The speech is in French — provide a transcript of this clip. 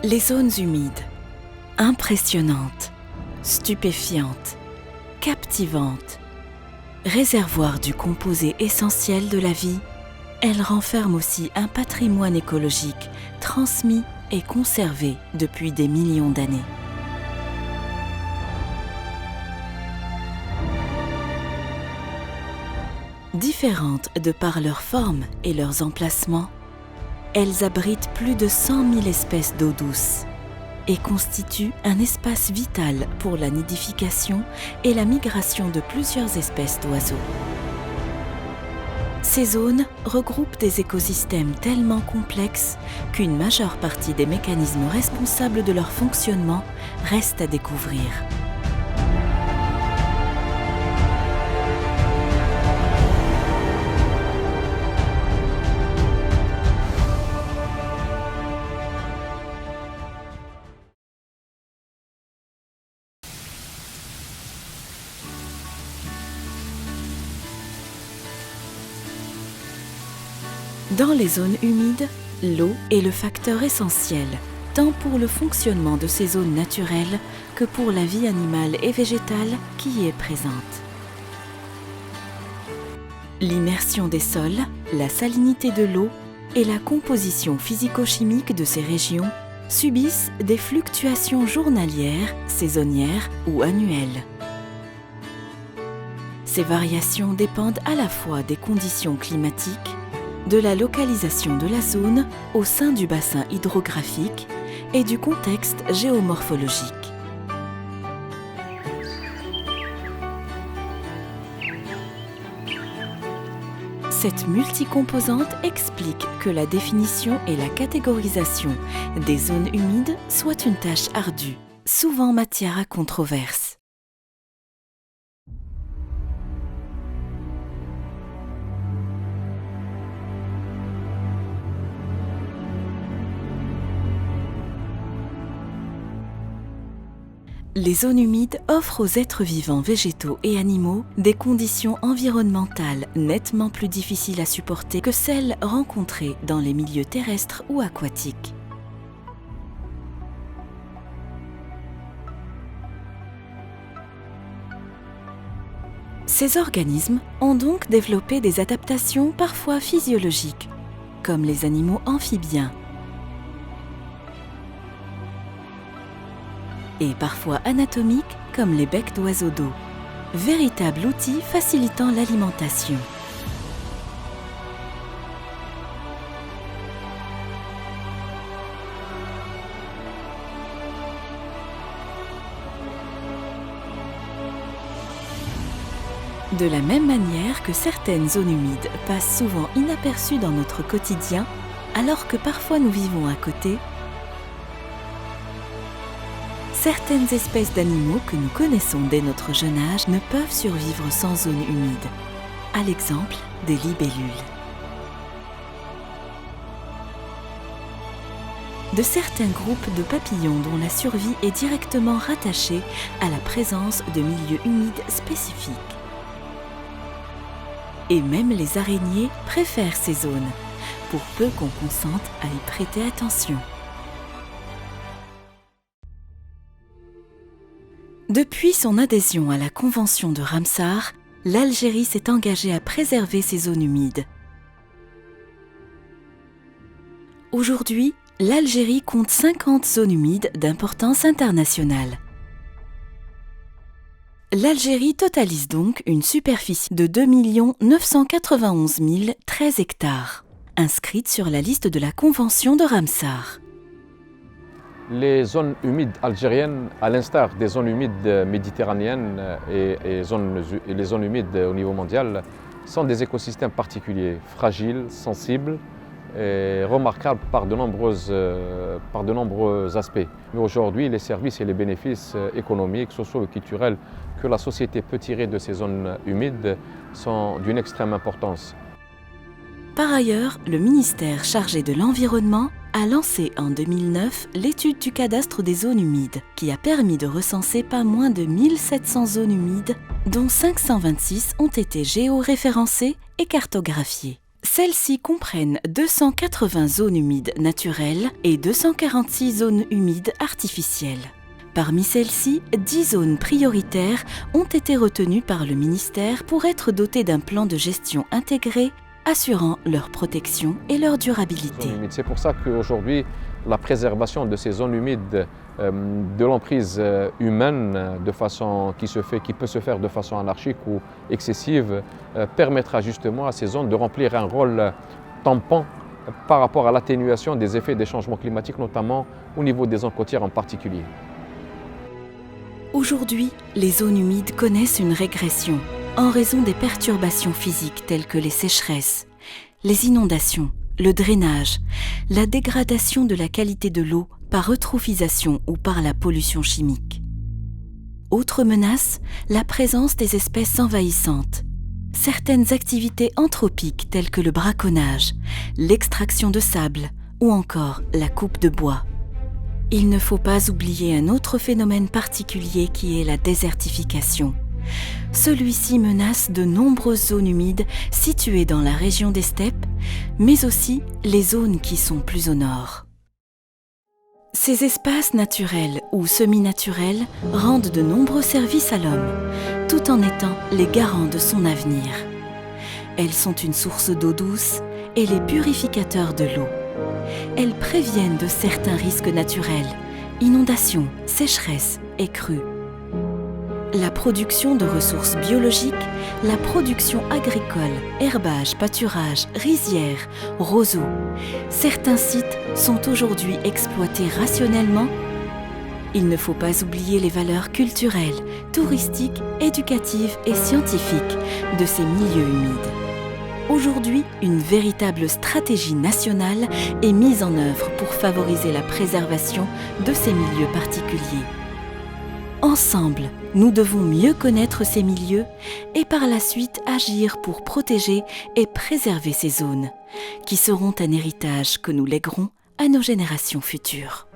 Les zones humides, impressionnantes, stupéfiantes, captivantes, réservoirs du composé essentiel de la vie, elles renferment aussi un patrimoine écologique transmis et conservé depuis des millions d'années. Différentes de par leur forme et leurs emplacements, elles abritent plus de 100 000 espèces d'eau douce et constituent un espace vital pour la nidification et la migration de plusieurs espèces d'oiseaux. Ces zones regroupent des écosystèmes tellement complexes qu'une majeure partie des mécanismes responsables de leur fonctionnement reste à découvrir. Dans les zones humides, l'eau est le facteur essentiel, tant pour le fonctionnement de ces zones naturelles que pour la vie animale et végétale qui y est présente. L'immersion des sols, la salinité de l'eau et la composition physico-chimique de ces régions subissent des fluctuations journalières, saisonnières ou annuelles. Ces variations dépendent à la fois des conditions climatiques, de la localisation de la zone au sein du bassin hydrographique et du contexte géomorphologique. Cette multicomposante explique que la définition et la catégorisation des zones humides soit une tâche ardue, souvent matière à controverse. Les zones humides offrent aux êtres vivants végétaux et animaux des conditions environnementales nettement plus difficiles à supporter que celles rencontrées dans les milieux terrestres ou aquatiques. Ces organismes ont donc développé des adaptations parfois physiologiques, comme les animaux amphibiens, et parfois anatomiques comme les becs d'oiseaux d'eau, véritables outils facilitant l'alimentation. De la même manière que certaines zones humides passent souvent inaperçues dans notre quotidien, alors que parfois nous vivons à côté, certaines espèces d'animaux que nous connaissons dès notre jeune âge ne peuvent survivre sans zone humide, à l'exemple des libellules. De certains groupes de papillons dont la survie est directement rattachée à la présence de milieux humides spécifiques. Et même les araignées préfèrent ces zones, pour peu qu'on consente à y prêter attention. Depuis son adhésion à la Convention de Ramsar, l'Algérie s'est engagée à préserver ses zones humides. Aujourd'hui, l'Algérie compte 50 zones humides d'importance internationale. L'Algérie totalise donc une superficie de 2 991 013 hectares, inscrite sur la liste de la Convention de Ramsar. Les zones humides algériennes, à l'instar des zones humides méditerranéennes et les zones humides au niveau mondial, sont des écosystèmes particuliers, fragiles, sensibles et remarquables par de nombreux aspects. Mais aujourd'hui, les services et les bénéfices économiques, sociaux et culturels que la société peut tirer de ces zones humides sont d'une extrême importance. Par ailleurs, le ministère chargé de l'Environnement a lancé en 2009 l'étude du cadastre des zones humides, qui a permis de recenser pas moins de 1700 zones humides, dont 526 ont été géoréférencées et cartographiées. Celles-ci comprennent 280 zones humides naturelles et 246 zones humides artificielles. Parmi celles-ci, 10 zones prioritaires ont été retenues par le ministère pour être dotées d'un plan de gestion intégré assurant leur protection et leur durabilité. C'est pour ça qu'aujourd'hui, la préservation de ces zones humides de l'emprise humaine qui peut se faire de façon anarchique ou excessive permettra justement à ces zones de remplir un rôle tampon par rapport à l'atténuation des effets des changements climatiques, notamment au niveau des zones côtières en particulier. Aujourd'hui, les zones humides connaissent une régression en raison des perturbations physiques telles que les sécheresses, les inondations, le drainage, la dégradation de la qualité de l'eau par eutrophisation ou par la pollution chimique. Autre menace, la présence des espèces envahissantes. Certaines activités anthropiques telles que le braconnage, l'extraction de sable ou encore la coupe de bois. Il ne faut pas oublier un autre phénomène particulier qui est la désertification. Celui-ci menace de nombreuses zones humides situées dans la région des steppes, mais aussi les zones qui sont plus au nord. Ces espaces naturels ou semi-naturels rendent de nombreux services à l'homme, tout en étant les garants de son avenir. Elles sont une source d'eau douce et les purificateurs de l'eau. Elles préviennent de certains risques naturels, inondations, sécheresses et crues. La production de ressources biologiques, la production agricole, herbage, pâturage, rizières, roseaux. Certains sites sont aujourd'hui exploités rationnellement. Il ne faut pas oublier les valeurs culturelles, touristiques, éducatives et scientifiques de ces milieux humides. Aujourd'hui, une véritable stratégie nationale est mise en œuvre pour favoriser la préservation de ces milieux particuliers. Ensemble, nous devons mieux connaître ces milieux et par la suite agir pour protéger et préserver ces zones, qui seront un héritage que nous léguerons à nos générations futures.